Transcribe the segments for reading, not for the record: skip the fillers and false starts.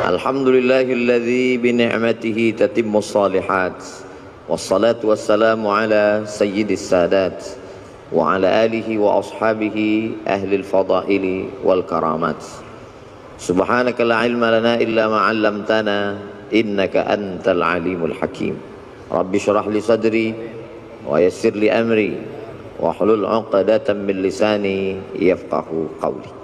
Alhamdulillahilladzi bi ni'matihi tatimmus shalihat. Wassalatu wassalamu ala sayyidis sadat wa ala alihi wa ashabihi ahlil fadaili wal karamat. Subhanaka la ilma lana illa ma 'allamtana innaka antal alimul hakim. Rabbi shrah li sadri wa yassir li amri wa hlul 'uqdatam min lisani yafqahu qawli.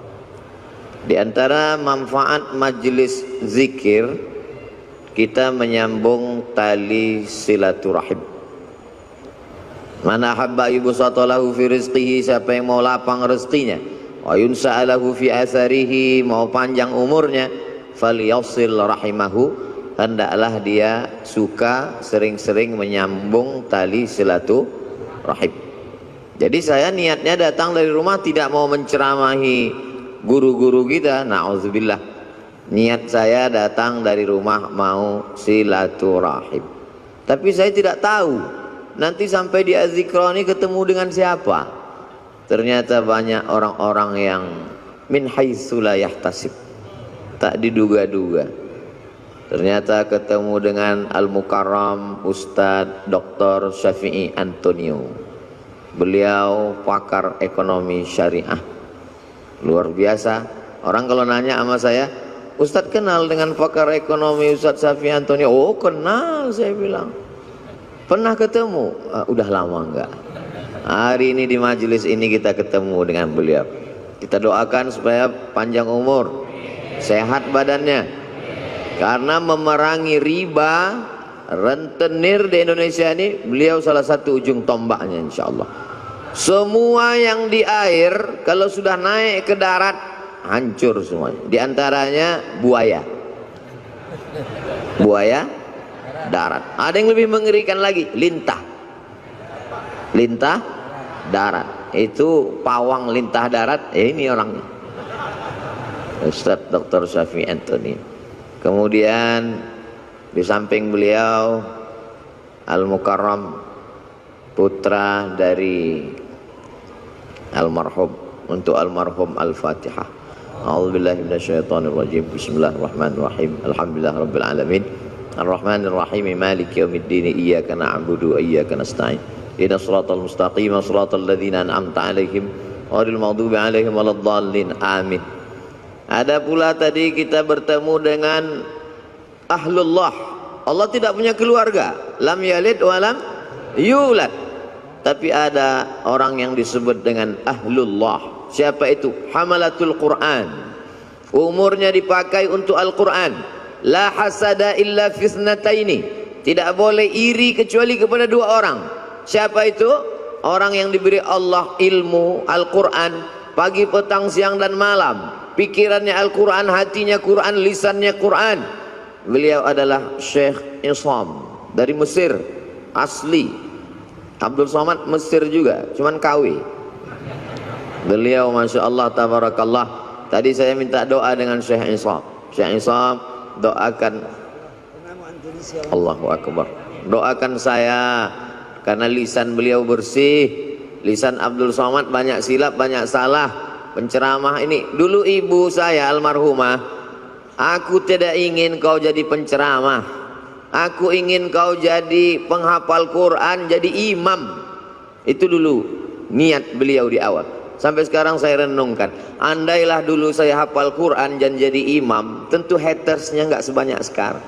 Di antara manfaat majlis zikir, kita menyambung tali silaturahim. Mana habba yubsatalahu fi rizqihi, siapa yang mau lapang rezekinya, wa yunsa'alahu fi atharihi, mau panjang umurnya, falyasil rahimahu, hendaklah dia suka sering-sering menyambung tali silaturahim. Jadi saya niatnya datang dari rumah tidak mau menceramahi guru-guru kita, na'udzubillah. Niat saya datang dari rumah mau silaturahim. Tapi saya tidak tahu nanti sampai di Az-Zikra ini ketemu dengan siapa. Ternyata banyak orang-orang yang min haitsu la yahtasib, tak diduga-duga. Ternyata ketemu dengan Al-Mukarram Ustadz Dr. Syafi'i Antonio. Beliau pakar ekonomi syariah. Luar biasa. Orang kalau nanya sama saya, Ustadz kenal dengan pakar ekonomi Ustadz Syafi'i Antonio? Oh kenal, saya bilang. Pernah ketemu? Udah lama enggak. Hari ini di majelis ini kita ketemu dengan beliau. Kita doakan supaya panjang umur, sehat badannya. Karena memerangi riba, rentenir di Indonesia ini, beliau salah satu ujung tombaknya insya Allah. Semua yang di air kalau sudah naik ke darat hancur semuanya. Di antaranya buaya. Buaya darat. Ada yang lebih mengerikan lagi, lintah. Lintah darat. Itu pawang lintah darat, ini orangnya. Ustadz Dr. Syafi'i Antonio. Kemudian di samping beliau Al-Mukarram, putra dari almarhum, untuk almarhum Al-Fatihah. A'udzubillahi minasyaitonirrajim. Bismillahirrahmanirrahim. Alhamdulillahirabbil alamin. Arrahmanirrahim. Maliki yaumiddin. Iyyaka na'budu wa iyyaka nasta'in. Ihdinas siratal mustaqim, siratal ladzina an'amta 'alaihim ghairil maghdubi 'alaihim waladdallin. Amin. Ada pula tadi kita bertemu dengan ahlullah. Allah tidak punya keluarga. Lam yalid wa lam yulad. Tapi ada orang yang disebut dengan ahlullah. Siapa itu? Hamalatul Quran. Umurnya dipakai untuk Al-Quran. La hasada illa fisnataini. Tidak boleh iri kecuali kepada dua orang. Siapa itu? Orang yang diberi Allah ilmu Al-Quran pagi, petang, siang dan malam. Pikirannya Al-Quran, hatinya Quran, lisannya Quran. Beliau adalah Syekh Isam dari Mesir asli. Abdul Somad Mesir juga, cuman KW. Beliau Masya Allah tabarakallah. Tadi saya minta doa dengan Syekh Isam. Syekh Isam doakan, Allahu Akbar, doakan saya karena lisan beliau bersih. Lisan Abdul Somad banyak silap, banyak salah. Penceramah ini, dulu ibu saya almarhumah, aku tidak ingin kau jadi penceramah, aku ingin kau jadi penghafal Quran, jadi imam. Itu dulu niat beliau di awal. Sampai sekarang saya renungkan, andailah dulu saya hafal Quran dan jadi imam, tentu hatersnya nggak sebanyak sekarang.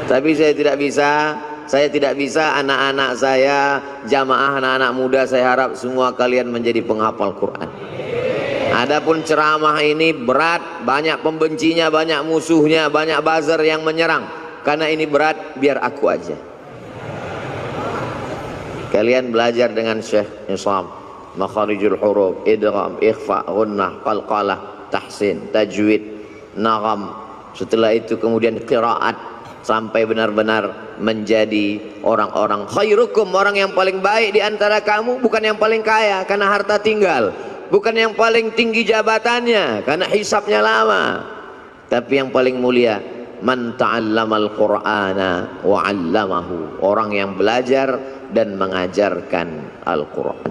Tapi saya tidak bisa, anak-anak saya, jamaah anak-anak muda, saya harap semua kalian menjadi penghafal Quran. Adapun ceramah ini berat, banyak pembencinya, banyak musuhnya, banyak buzzer yang menyerang. Karena ini berat, biar aku aja. Kalian belajar dengan Syekh Isam, makharijul huruf, idgham, ikhfa, ghunnah, qalqalah, tahsin, tajwid, nagham. Setelah itu kemudian qiraat sampai benar-benar menjadi orang-orang khairukum, orang yang paling baik di antara kamu, bukan yang paling kaya karena harta tinggal. Bukan yang paling tinggi jabatannya karena hisabnya lama, tapi yang paling mulia man ta'allamal qur'ana wa 'allamahu, orang yang belajar dan mengajarkan Al-Quran.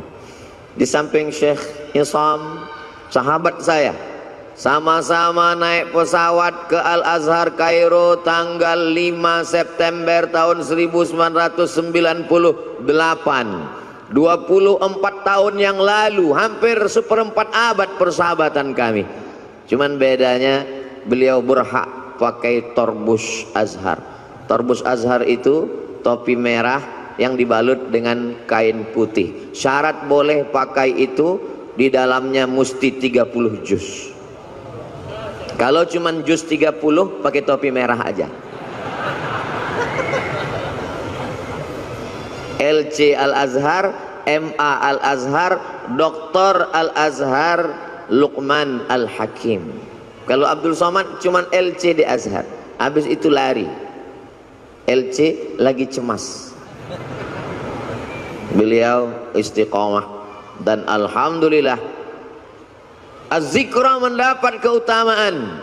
Di samping Syekh Isam, sahabat saya sama-sama naik pesawat ke Al-Azhar Kairo tanggal 5 September tahun 1998. 24 tahun yang lalu, hampir seperempat abad persahabatan kami. Cuman bedanya beliau berhak pakai torbus Azhar. Torbus Azhar itu topi merah yang dibalut dengan kain putih. Syarat boleh pakai itu, di dalamnya mesti 30 juz. Kalau cuman juz 30, pakai topi merah aja. LC Al-Azhar, MA Al-Azhar, Dr. Al-Azhar, Luqman Al-Hakim. Kalau Abdul Somad cuman LC di Azhar, habis itu lari. LC lagi cemas. Beliau istiqomah, dan alhamdulillah Az-Zikra mendapat keutamaan.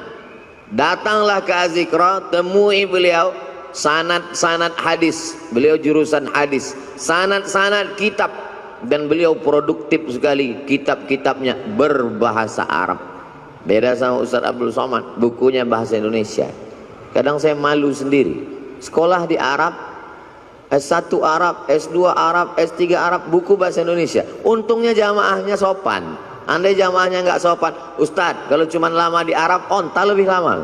Datanglah ke Az-Zikra, temui beliau, sanad-sanad hadis, beliau jurusan hadis, sanad-sanad kitab, dan beliau produktif sekali, kitab-kitabnya berbahasa Arab. Beda sama Ustaz Abdul Somad, bukunya bahasa Indonesia. Kadang saya malu sendiri, sekolah di Arab, S1 Arab, S2 Arab, S3 Arab, buku bahasa Indonesia. Untungnya jamaahnya sopan. Andai jamaahnya nggak sopan, Ustadz, kalau cuma lama di Arab, onta lebih lama.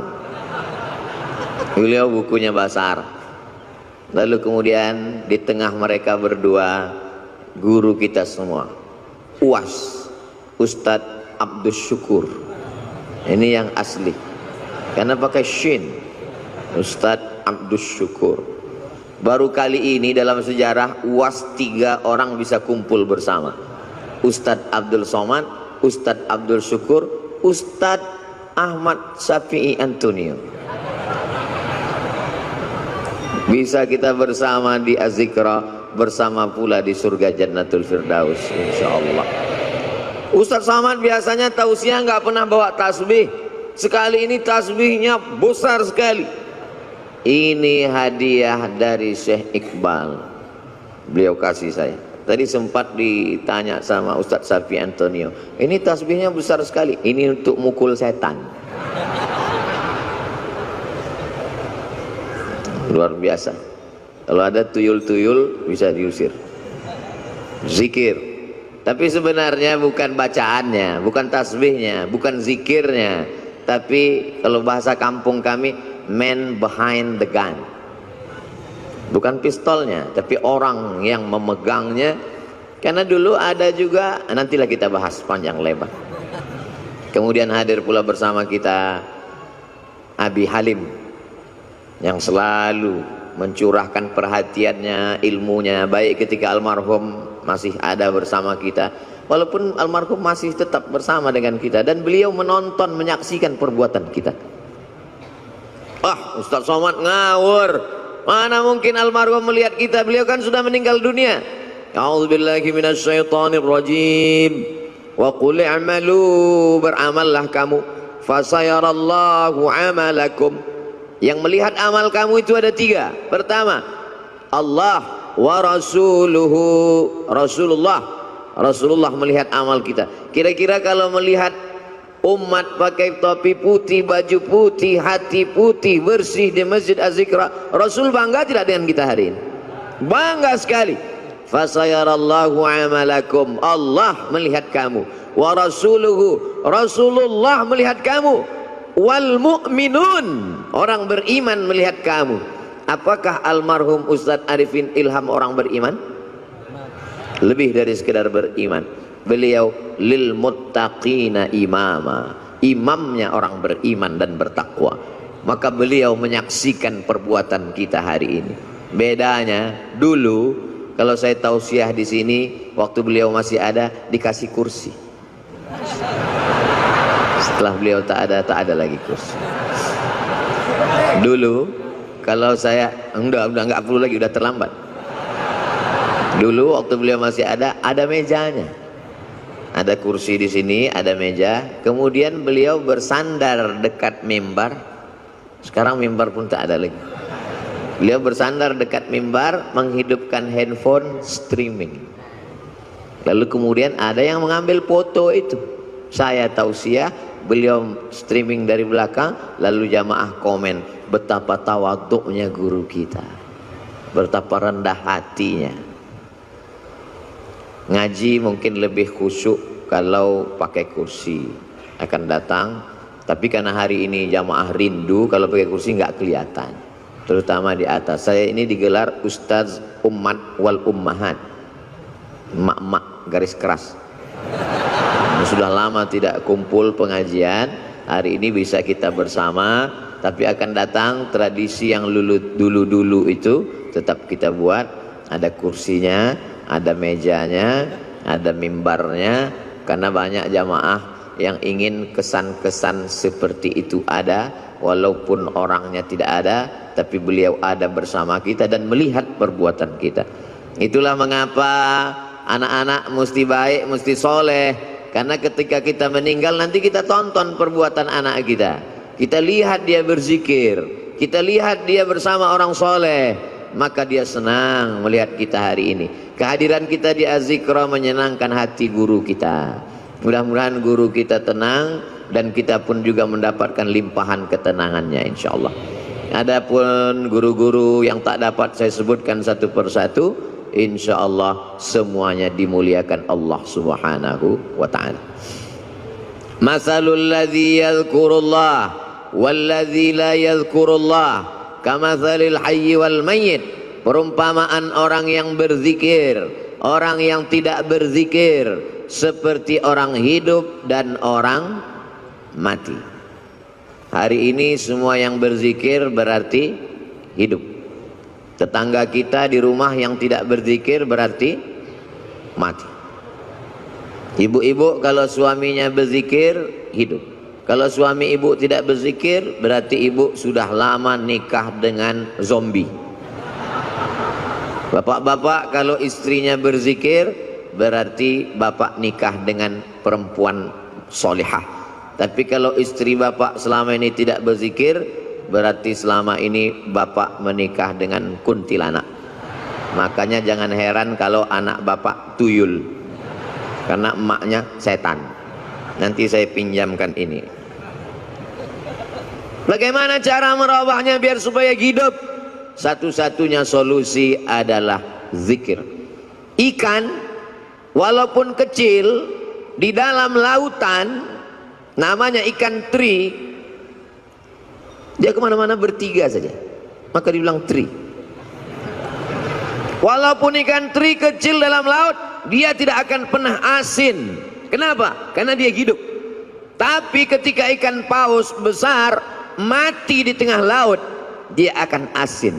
Beliau bukunya bahasa Arab. Lalu kemudian di tengah mereka berdua, guru kita semua, UAS, Ustadz Abdus Syukur. Ini yang asli, karena pakai shin, Ustadz Abdus Syukur. Baru kali ini dalam sejarah UAS 3 orang bisa kumpul bersama. Ustadz Abdul Somad, Ustadz Abdul Syukur, Ustadz Ahmad Syafi'i Antonio. Bisa kita bersama di Az-Zikra, bersama pula di surga Jannatul Firdaus, insyaallah. Ustadz Somad biasanya tausiah nggak pernah bawa tasbih. Sekali ini tasbihnya besar sekali. Ini hadiah dari Syekh Iqbal, beliau kasih saya. Tadi sempat ditanya sama Ustadz Syafi'i Antonio, ini tasbihnya besar sekali, ini untuk mukul setan. Luar biasa. Kalau ada tuyul-tuyul bisa diusir. Zikir. Tapi sebenarnya bukan bacaannya, bukan tasbihnya, bukan zikirnya, tapi kalau bahasa kampung kami, man behind the gun. Bukan pistolnya, tapi orang yang memegangnya. Karena dulu ada juga, nantilah kita bahas panjang lebar. Kemudian hadir pula bersama kita Abi Halim, yang selalu mencurahkan perhatiannya, ilmunya, baik ketika almarhum masih ada bersama kita, walaupun almarhum masih tetap bersama dengan kita, dan beliau menonton, menyaksikan perbuatan kita. Ustadz Somad ngawur, mana mungkin almarhum melihat kita, beliau kan sudah meninggal dunia. A'udzubillahi minasyaitonirrajim. Wa qul i'malu, beramallah kamu, fasayarallahu amalakum. Yang melihat amal kamu itu ada 3. Pertama, Allah wa rasuluhu, Rasulullah melihat amal kita. Kira-kira kalau melihat umat pakai topi putih, baju putih, hati putih, bersih di Masjid Az-Zikra, Rasul bangga tidak dengan kita hari ini? Bangga sekali. Fasayarallahu amalakum, Allah melihat kamu, wa rasuluhu, Rasulullah melihat kamu, wal mu'minun, orang beriman melihat kamu. Apakah almarhum Ustadz Arifin Ilham orang beriman? Lebih dari sekedar beriman, beliau lil muttaqina imama, imamnya orang beriman dan bertakwa. Maka beliau menyaksikan perbuatan kita hari ini. Bedanya dulu, kalau saya tausiah di sini, waktu beliau masih ada, dikasih kursi. Setelah beliau tak ada lagi kursi. Dulu kalau saya udah nggak perlu lagi, udah terlambat. Dulu waktu beliau masih ada mejanya. Ada kursi di sini, ada meja. Kemudian beliau bersandar dekat mimbar. Sekarang mimbar pun tak ada lagi. Beliau bersandar dekat mimbar, menghidupkan handphone streaming. Lalu kemudian ada yang mengambil foto itu. Saya tausiah, beliau streaming dari belakang, lalu jamaah komen betapa tawaduknya guru kita, betapa rendah hatinya. Ngaji mungkin lebih khusyuk kalau pakai kursi akan datang, tapi karena hari ini jamaah rindu, kalau pakai kursi nggak kelihatan, terutama di atas. Saya ini digelar Ustaz Ummat wal Ummahat, emak-emak garis keras. Sudah lama tidak kumpul pengajian, hari ini bisa kita bersama, tapi akan datang tradisi yang dulu-dulu itu tetap kita buat, ada kursinya, ada mejanya, ada mimbarnya, karena banyak jamaah yang ingin kesan-kesan seperti itu ada, walaupun orangnya tidak ada, tapi beliau ada bersama kita dan melihat perbuatan kita. Itulah mengapa anak-anak mesti baik, mesti soleh, karena ketika kita meninggal nanti kita tonton perbuatan anak kita, kita lihat dia berzikir, kita lihat dia bersama orang soleh, maka dia senang melihat kita hari ini. Kehadiran kita di Az-Zikra menyenangkan hati guru kita. Mudah-mudahan guru kita tenang dan kita pun juga mendapatkan limpahan ketenangannya insyaallah. Adapun guru-guru yang tak dapat saya sebutkan satu persatu, insyaallah semuanya dimuliakan Allah Subhanahu wa ta'ala. Masalul ladzi yadhkurullah wal ladzi la yadhkurullah kamatsalil hayy wal mayyit. Perumpamaan orang yang berzikir, orang yang tidak berzikir, seperti orang hidup dan orang mati. Hari ini semua yang berzikir berarti hidup. Tetangga kita di rumah yang tidak berzikir berarti mati. Ibu-ibu kalau suaminya berzikir hidup. Kalau suami ibu tidak berzikir berarti ibu sudah lama nikah dengan zombie. Bapak-bapak kalau istrinya berzikir berarti bapak nikah dengan perempuan solihah. Tapi kalau istri bapak selama ini tidak berzikir berarti selama ini bapak menikah dengan kuntilanak. Makanya jangan heran kalau anak bapak tuyul, karena emaknya setan. Nanti saya pinjamkan ini. Bagaimana cara merubahnya biar supaya hidup? Satu-satunya solusi adalah zikir. Ikan walaupun kecil di dalam lautan, namanya ikan teri, dia kemana-mana bertiga saja, maka dibilang teri. Walaupun ikan teri kecil dalam laut, dia tidak akan pernah asin. Kenapa? Karena dia hidup. Tapi ketika ikan paus besar mati di tengah laut, dia akan asin.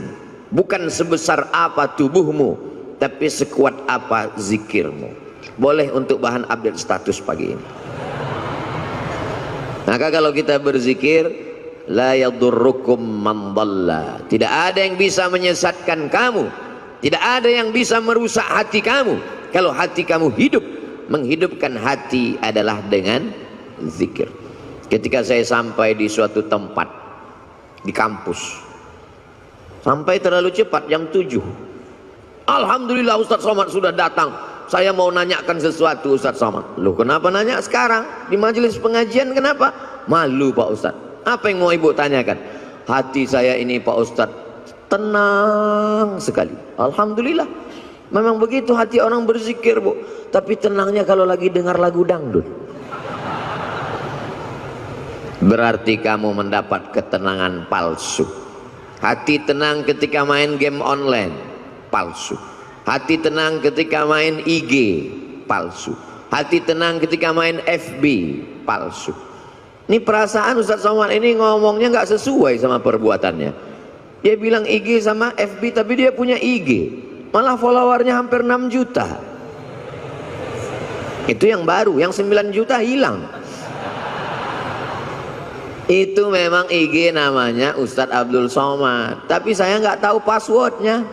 Bukan sebesar apa tubuhmu, tapi sekuat apa zikirmu. Boleh untuk bahan update status pagi ini. Maka kalau kita berzikir, la yadurrukum man dhalla, tidak ada yang bisa menyesatkan kamu, tidak ada yang bisa merusak hati kamu. Kalau hati kamu hidup, menghidupkan hati adalah dengan zikir. Ketika saya sampai di suatu tempat di kampus, sampai terlalu cepat jam 7. Alhamdulillah Ustaz Somad sudah datang. Saya mau nanyakan sesuatu Ustaz Somad. Loh kenapa nanya sekarang? Di majelis pengajian kenapa? Malu Pak Ustaz. Apa yang mau ibu tanyakan? Hati saya ini Pak Ustaz tenang sekali. Alhamdulillah. Memang begitu hati orang berzikir Bu. Tapi tenangnya kalau lagi dengar lagu dangdut. Berarti kamu mendapat ketenangan palsu. Hati tenang ketika main game online, palsu. Hati tenang ketika main IG, palsu. Hati tenang ketika main FB, palsu. Ini perasaan Ustaz Somad ini ngomongnya nggak sesuai sama perbuatannya. Dia bilang IG sama FB, tapi dia punya IG, malah followernya hampir 6 juta. Itu yang baru, yang 9 juta hilang. Itu memang IG namanya Ustadz Abdul Somad, tapi saya nggak tahu passwordnya.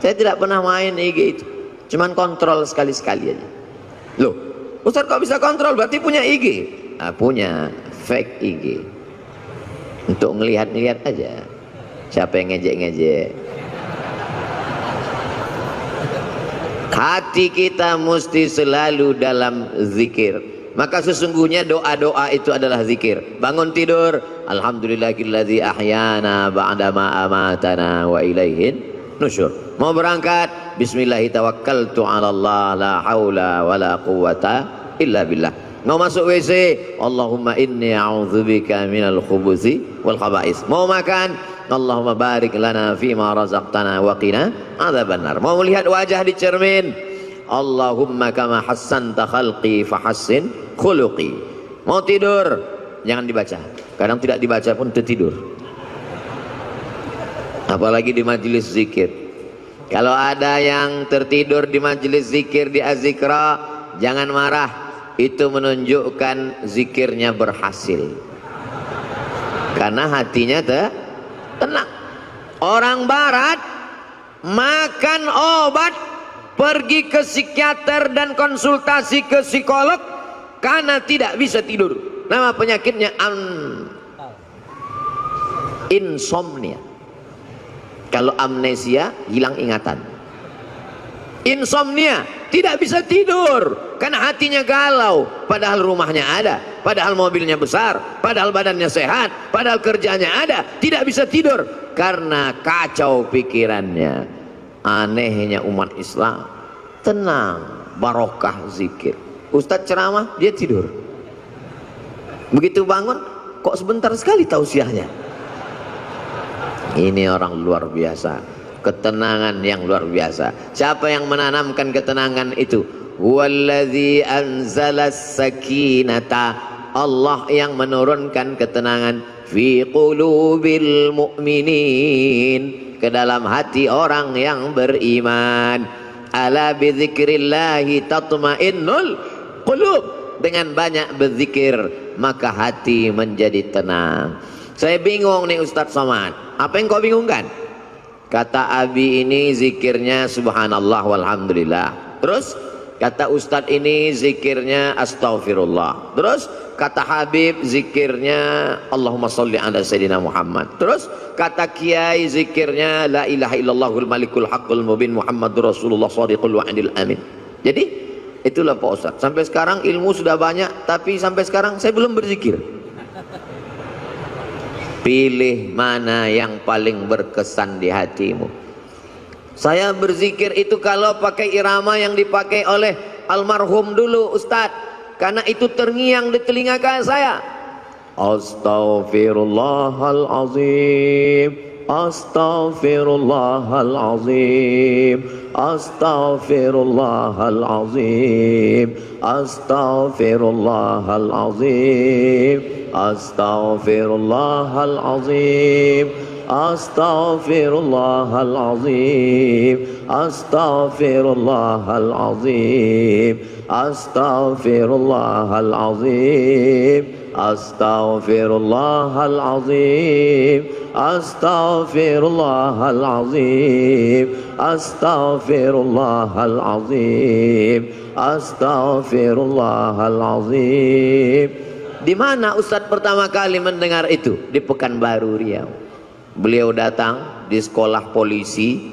Saya tidak pernah main IG itu, cuman kontrol sekali-sekali aja. Loh, Ustadz kok bisa kontrol? Berarti punya IG? Ah, punya fake IG untuk ngelihat-ngelihat aja siapa yang ngejek-ngejek. Hati kita mesti selalu dalam zikir. Maka sesungguhnya doa-doa itu adalah zikir. Bangun tidur, alhamdulillahilladzi ahyana ba'dama amatana wa ilaihin nusyur. Mau berangkat, bismillahi tawakkaltu 'ala Allah la haula wala quwata illa billah. Mau masuk WC, Allahumma inni a'udzubika minal khubuthi wal khaba'is. Mau makan, Allahumma barik lana fima razaqtana wa qina adzabannar. Mau melihat wajah di cermin, Allahumma kama hassanta khalqi fahassin khuluqi. Mau tidur, jangan dibaca. Kadang tidak dibaca pun tertidur. Apalagi di majelis zikir. Kalau ada yang tertidur di majelis zikir di Azikra, jangan marah. Itu menunjukkan zikirnya berhasil. Karena hatinya tenang. Orang barat makan obat, pergi ke psikiater dan konsultasi ke psikolog karena tidak bisa tidur. Nama penyakitnya insomnia. Kalau amnesia, hilang ingatan. Insomnia, tidak bisa tidur karena hatinya galau, padahal rumahnya ada, padahal mobilnya besar, padahal badannya sehat, padahal kerjanya ada, tidak bisa tidur karena kacau pikirannya. Anehnya umat Islam, tenang, barokah zikir. Ustadz ceramah, dia tidur. Begitu bangun, kok sebentar sekali tausiahnya. Ini orang luar biasa, ketenangan yang luar biasa. Siapa yang menanamkan ketenangan itu? Wallazi anzalas sakinata, Allah yang menurunkan ketenangan fi qulubil mu'minin, ke dalam hati orang yang beriman. Ala bidzikrillahi tatmainnul qulub, dengan banyak berzikir maka hati menjadi tenang. Saya bingung nih Ustadz Somad, apa yang kau bingungkan? Kata Abi ini zikirnya subhanallah walhamdulillah. Terus kata Ustadz ini zikirnya astaghfirullah. Terus kata Habib zikirnya Allahumma sholli ala sayyidina Muhammad. Terus kata Kiai zikirnya la ilaha illallahul malikul haqqul mubin Muhammadur Rasulullah shadiqul wa'dil amin. Jadi itulah Pak Ustadz. Sampai sekarang ilmu sudah banyak, tapi sampai sekarang saya belum berzikir. Pilih mana yang paling berkesan di hatimu. Saya berzikir itu kalau pakai irama yang dipakai oleh almarhum dulu Ustadz, karena itu terngiang di telinga saya. Astaghfirullahalazim, astaghfirullahalazim, astaghfirullahalazim, astaghfirullahalazim, astaghfirullahalazim, astaghfirullahalazim, astaghfirullahalazim, astaghfirullahalazim, astaghfirullahalazim, astaghfirullahalazim, astaghfirullahalazim, astaghfirullahalazim. Di mana Ustadz pertama kali mendengar itu? Di Pekanbaru Riau. Beliau datang di sekolah polisi,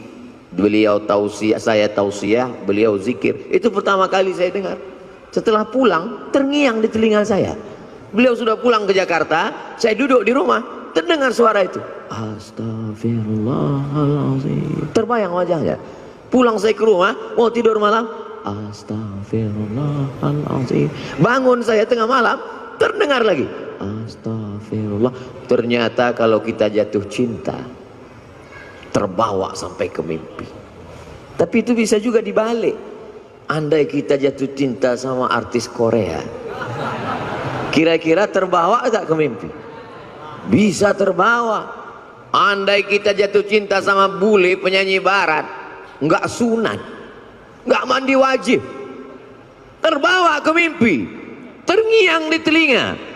beliau tausiah, saya tausiah, beliau zikir. Itu pertama kali saya dengar. Setelah pulang, terngiang di telinga saya. Beliau sudah pulang ke Jakarta, saya duduk di rumah, terdengar suara itu. Astagfirullahaladzim. Terbayang wajahnya. Pulang saya ke rumah, mau tidur malam, astagfirullahaladzim. Bangun saya tengah malam, terdengar lagi astagfirullah. Ternyata kalau kita jatuh cinta, terbawa sampai ke mimpi. Tapi itu bisa juga dibalik. Andai kita jatuh cinta sama artis Korea, kira-kira terbawa tak ke mimpi? Bisa terbawa. Andai kita jatuh cinta sama bule penyanyi barat, nggak sunat, nggak mandi wajib, terbawa ke mimpi, terngiang di telinga.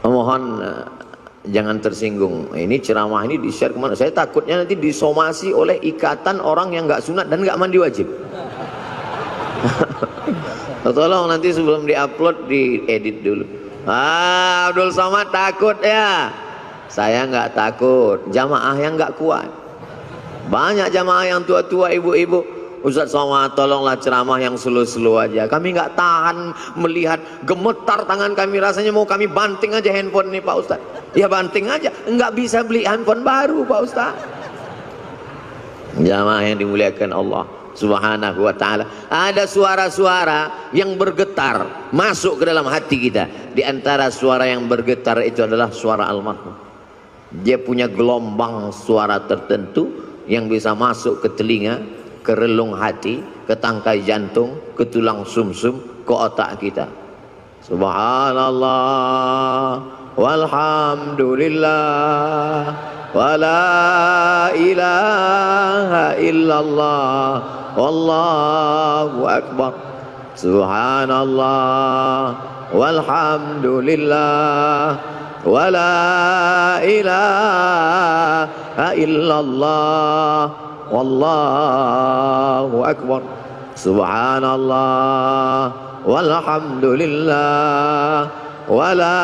Mohon jangan tersinggung. Ini ceramah ini di share kemana? Saya takutnya nanti disomasi oleh ikatan orang yang nggak sunat dan nggak mandi wajib. Tolong nanti sebelum diupload diedit dulu. Abdul Somad takut ya? Saya nggak takut. Jamaah yang nggak kuat. Banyak jamaah yang tua-tua, ibu-ibu Ustaz Somad tolonglah ceramah yang slow-slow aja, kami nggak tahan melihat, gemetar tangan kami, rasanya mau kami banting aja handphone nih Pak Ustaz. Ya banting aja, nggak bisa beli handphone baru Pak Ustaz. Jamaah yang dimuliakan Allah Subhanahu wa ta'ala, ada suara-suara yang bergetar masuk ke dalam hati kita. Di antara suara yang bergetar itu adalah suara almarhum. Dia punya gelombang suara tertentu yang bisa masuk ke telinga, ke relung hati, ke tangkai jantung, ke tulang sumsum, ke otak kita. Subhanallah walhamdulillah wala ilaha illallah wallahu akbar. Subhanallah walhamdulillah wala ilaha illallah wallahu akbar. Subhanallah walhamdulillah wala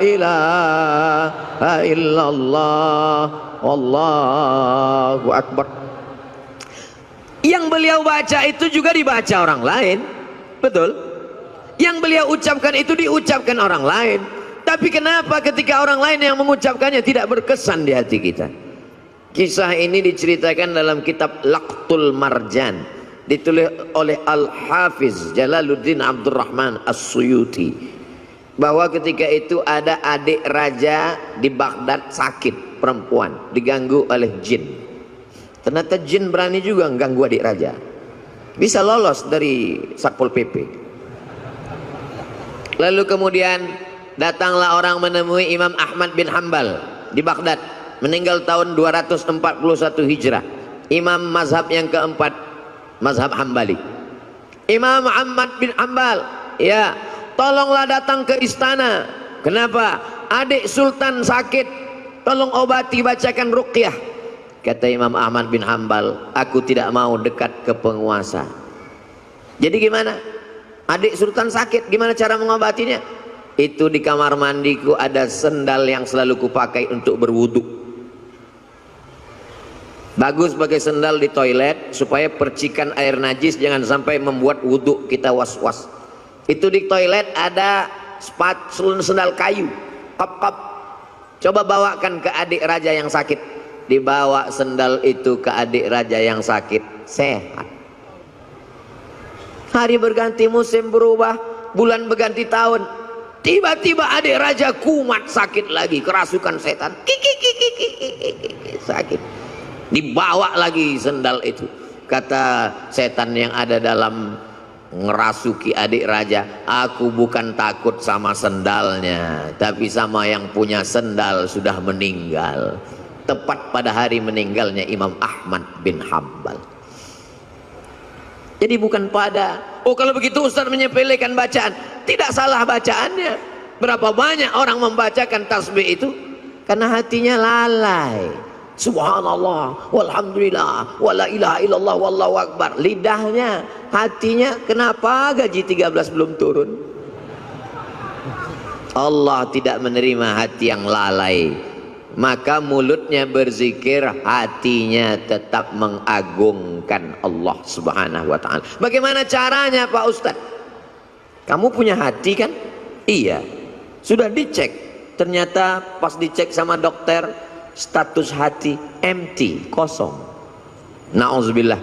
ilaha illallah wallahu akbar. Yang beliau baca itu juga dibaca orang lain, betul? Yang beliau ucapkan itu diucapkan orang lain. Tapi kenapa ketika orang lain yang mengucapkannya tidak berkesan di hati kita? Kisah ini diceritakan dalam kitab Laqtul Marjan, ditulis oleh Al-Hafiz Jalaluddin Abdurrahman As-Suyuti, bahwa ketika itu ada adik raja di Baghdad sakit, perempuan, diganggu oleh jin. Ternyata jin berani juga mengganggu adik raja, bisa lolos dari Satpol PP. Lalu kemudian datanglah orang menemui Imam Ahmad bin Hambal di Baghdad, meninggal tahun 241 Hijrah, imam mazhab yang keempat, mazhab Hambali. Imam Ahmad bin Hambal, ya, tolonglah datang ke istana. Kenapa? Adik sultan sakit, tolong obati, bacakan ruqyah. Kata Imam Ahmad bin Hambal, aku tidak mau dekat ke penguasa. Jadi gimana? Adik sultan sakit, gimana cara mengobatinya? Itu di kamar mandiku ada sendal yang selalu kupakai untuk berwudu. Bagus pakai sendal di toilet supaya percikan air najis jangan sampai membuat wudu kita was-was. Itu di toilet ada sendal kayu, kop-kop. Coba bawakan ke adik raja yang sakit. Dibawa sendal itu ke adik raja yang sakit, sehat. Hari berganti, musim berubah, bulan berganti tahun, tiba-tiba adik raja kumat sakit lagi, kerasukan setan, sakit. Dibawa lagi sendal itu. Kata setan yang ada dalam ngerasuki adik raja, aku bukan takut sama sendalnya, tapi sama yang punya sendal sudah meninggal. Tepat pada hari meninggalnya Imam Ahmad bin Hambal. Jadi bukan pada, oh kalau begitu Ustaz menyepelekan bacaan. Tidak salah bacaannya. Berapa banyak orang membacakan tasbih itu karena hatinya lalai. Subhanallah walhamdulillah wala ilaha illallah wallahu akbar. Lidahnya, hatinya kenapa gaji 13 belum turun? Allah tidak menerima hati yang lalai. Maka mulutnya berzikir, hatinya tetap mengagungkan Allah Subhanahu wa ta'ala. Bagaimana caranya Pak Ustadz? Kamu punya hati kan? Iya. Sudah dicek. Ternyata pas dicek sama dokter, status hati empty, kosong. Na'udzubillah.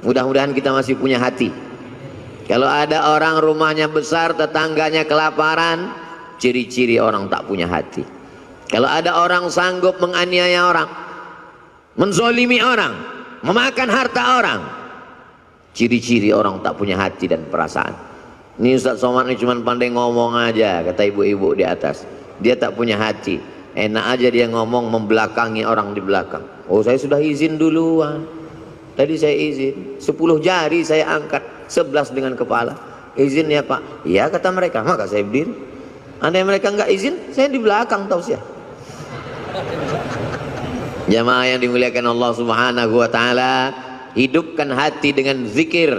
Mudah-mudahan kita masih punya hati. Kalau ada orang rumahnya besar, tetangganya kelaparan, ciri-ciri orang tak punya hati. Kalau ada orang sanggup menganiaya orang, menzolimi orang, memakan harta orang, ciri-ciri orang tak punya hati dan perasaan. Ini Ustaz Somad ini cuma pandai ngomong aja, kata ibu-ibu di atas. Dia tak punya hati. Enak aja dia ngomong membelakangi orang di belakang. Oh saya sudah izin duluan. Tadi saya izin, 10 jari saya angkat, 11 dengan kepala. Izin ya Pak? Iya kata mereka, maka saya berdiri. Andai mereka nggak izin, saya di belakang tausiah. Jamaah yang dimuliakan Allah Subhanahu wa ta'ala, hidupkan hati dengan zikir.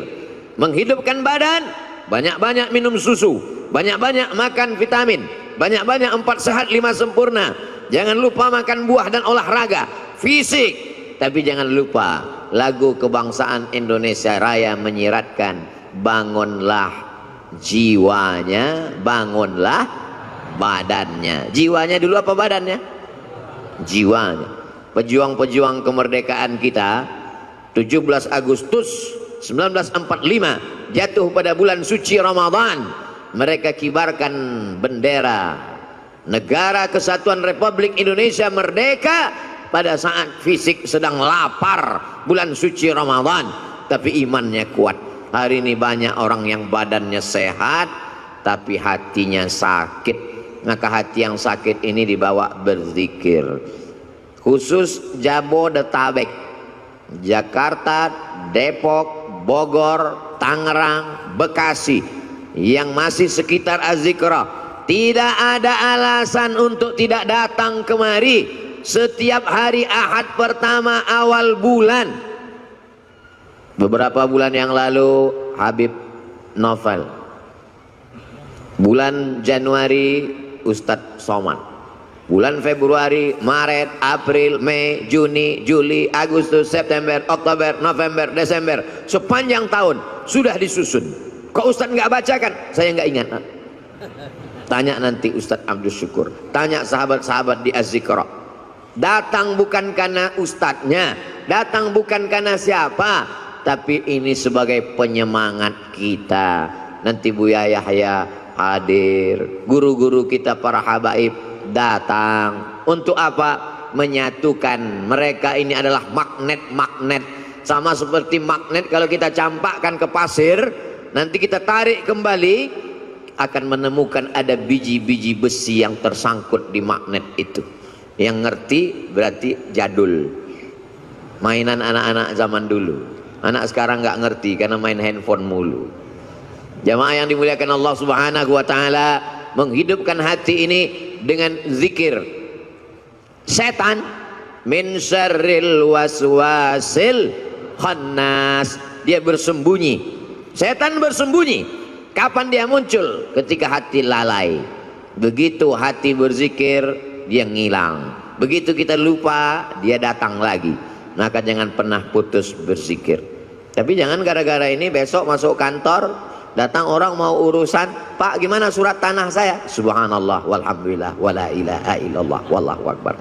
Menghidupkan badan, banyak-banyak minum susu, banyak-banyak makan vitamin, banyak-banyak 4 sehat 5 sempurna. Jangan lupa makan buah dan olahraga fisik. Tapi jangan lupa lagu kebangsaan Indonesia Raya menyiratkan bangunlah jiwanya, bangunlah badannya. Jiwanya dulu apa badannya? Jiwanya. Pejuang-pejuang kemerdekaan kita 17 Agustus 1945 jatuh pada bulan suci Ramadan. Mereka kibarkan bendera Negara Kesatuan Republik Indonesia merdeka pada saat fisik sedang lapar bulan suci Ramadan, tapi imannya kuat. Hari ini banyak orang yang badannya sehat tapi hatinya sakit. Maka hati yang sakit ini dibawa berzikir. Khusus Jabodetabek, Jakarta, Depok, Bogor, Tangerang, Bekasi yang masih sekitar Az-Zikrah, tidak ada alasan untuk tidak datang kemari setiap hari Ahad pertama awal bulan. Beberapa bulan yang lalu Habib Novel, bulan Januari Ustadz Somad, bulan Februari, Maret, April, Mei, Juni, Juli, Agustus, September, Oktober, November, Desember, sepanjang tahun sudah disusun. Kok Ustadz nggak bacakan? Saya nggak ingat. Tanya nanti Ustadz Abdul Syukur, tanya sahabat-sahabat di Az-Zikrah. Datang bukan karena ustadznya, datang bukan karena siapa, tapi ini sebagai penyemangat kita. Nanti Buya Yahya hadir, guru-guru kita para habaib datang. Untuk apa? Menyatukan. Mereka ini adalah magnet-magnet. Sama seperti magnet kalau kita campakkan ke pasir, nanti kita tarik kembali, akan menemukan ada biji-biji besi yang tersangkut di magnet itu. Yang ngerti berarti jadul, mainan anak-anak zaman dulu. Anak sekarang nggak ngerti karena main handphone mulu. Jamaah yang dimuliakan Allah Subhanahu wa taala, menghidupkan hati ini dengan zikir. Setan min syarril waswasil khannas, dia bersembunyi. Setan bersembunyi. Kapan dia muncul? Ketika hati lalai. Begitu hati berzikir, dia ngilang. Begitu kita lupa, dia datang lagi. Maka jangan pernah putus berzikir. Tapi jangan gara-gara ini besok masuk kantor, datang orang mau urusan, Pak gimana surat tanah saya? Subhanallah walhamdulillah wala ilaha illallah wallahu akbar.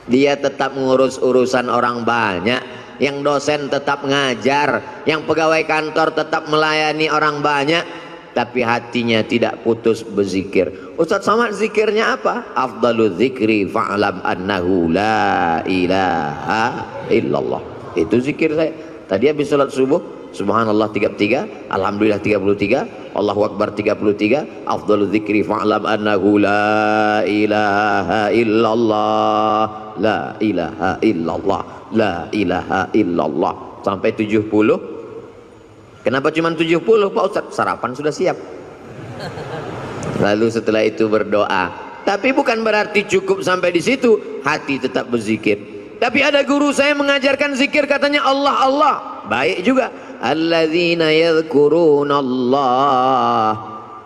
Dia tetap mengurus urusan orang banyak. Yang dosen tetap ngajar, yang pegawai kantor tetap melayani orang banyak, tapi hatinya tidak putus berzikir. Ustadz Somad zikirnya apa? Afdalu dzikri fa'lam annahu la ilaha illallah. Itu zikir saya. Tadi habis salat subuh, subhanallah 33, alhamdulillah 33, Allahu akbar 33, afdalu dzikri fa'lam annahu la ilaha illallah, la ilaha illallah, la ilaha illallah, sampai 70. Kenapa cuma 70 Pak Ustadz? Sarapan sudah siap. Lalu setelah itu berdoa. Tapi bukan berarti cukup sampai di situ, hati tetap berzikir. Tapi ada guru saya mengajarkan zikir, katanya Allah Allah. Baik juga. Alladzina yadhkurunallah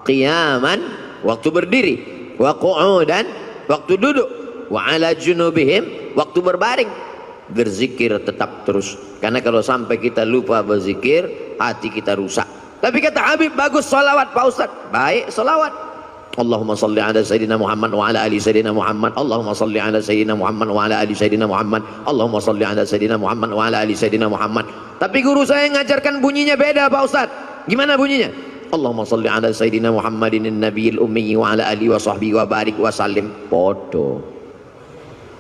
qiyaman, waktu berdiri, wa qu'udan, waktu duduk, wa ala junubihim, waktu berbaring. Berzikir tetap terus, karena kalau sampai kita lupa berzikir, hati kita rusak. Tapi kata Habib, bagus salawat Pak Ustadz. Baik salawat. Allahumma salli ala Sayyidina Muhammad wa ala ali Sayyidina Muhammad. Allahumma salli ala Sayyidina Muhammad wa ala ali Sayyidina Muhammad. Allahumma salli ala Sayyidina Muhammad wa ala ali Sayyidina Muhammad. Tapi guru saya ngajarkan bunyinya beda Pak Ustadz. Gimana bunyinya? Allahumma salli ala Sayyidina Muhammadin nabiyil ummi wa ala ali wa sahbihi wa barik wa sallim. Podo.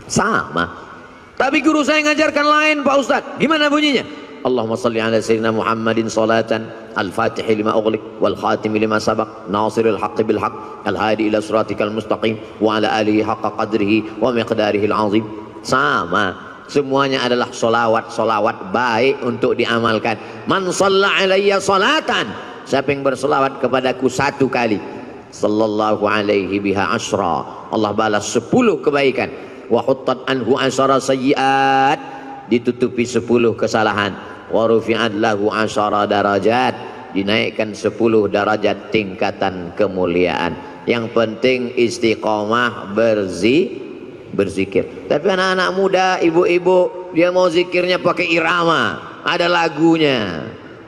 Sama. Tapi guru saya ngajarkan lain Pak Ustadz. Gimana bunyinya? Allahumma salli ala Sayyidina Muhammadin salatan al-fatihi lima ughliq wal khatimi lima sabaq nasiril haqqi bil haqq al-hadi ila siratikal mustaqim wa ala alihi haqqa qadrihi wa miqdarihi al-azim. Sama, semuanya adalah solawat baik untuk diamalkan. Man shalla alayya salatan, siapa yang bersolawat kepadaku satu kali, sallallahu alaihi biha asyra, Allah balas 10 kebaikan. Wa huttat anhu asyara sayyiat, ditutupi 10 kesalahan. Wa rufi'at lahu asyara darajat, dinaikkan 10 derajat tingkatan kemuliaan. Yang penting istiqomah berzikir. Tapi anak-anak muda, ibu-ibu dia mau zikirnya pakai irama, ada lagunya.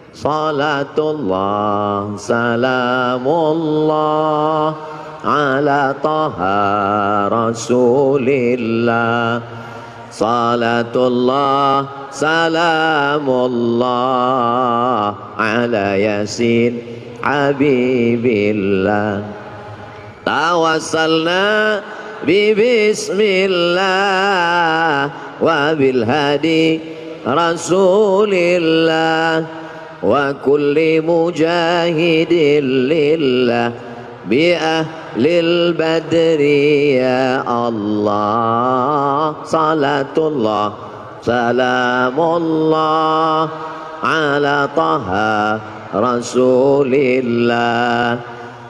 Salatullah salamullah ala taha rasulillah. Salatullah salamullah ala yasin habibillah. Tawassalna bi bismillah wa bil hadi rasulillah wa kulli mujahidin lillah bi ahlil badri ya Allah. Salatullah salamullah ala taha rasulillah.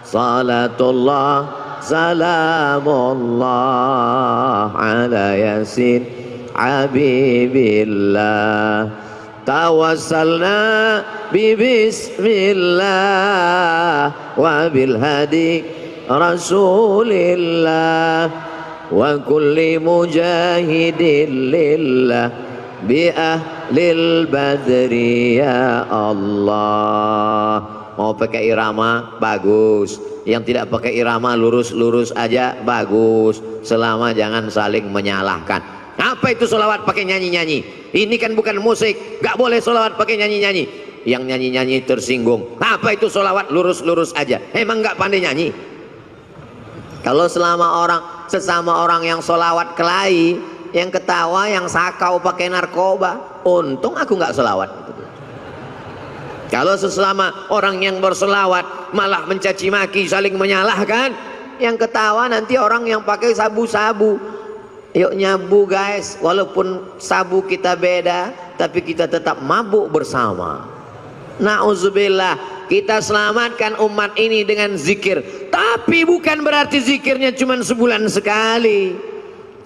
Salatullah salamullah ala yasin habibillah. Tawassalna bi bismillah wa bil hadi rasulillah wa kulli mujahidin lillah bi ahlil badri ya Allah. Mau pakai irama bagus, yang tidak pakai irama lurus-lurus aja bagus, selama jangan saling menyalahkan. Apa itu sholawat pakai nyanyi-nyanyi? Ini kan bukan musik, gak boleh sholawat pakai nyanyi-nyanyi. Yang nyanyi-nyanyi tersinggung. Apa itu sholawat lurus-lurus aja? Emang gak pandai nyanyi? Kalau sesama orang yang sholawat kelahi, yang ketawa, yang sakau pakai narkoba, untung aku gak sholawat. Kalau sesama orang yang bersolawat malah mencaci maki, saling menyalahkan, yang ketawa nanti orang yang pakai sabu-sabu. Yuk nyabu guys, walaupun sabu kita beda, tapi kita tetap mabuk bersama. Na'udzubillah, kita selamatkan umat ini dengan zikir. Tapi bukan berarti zikirnya cuma sebulan sekali.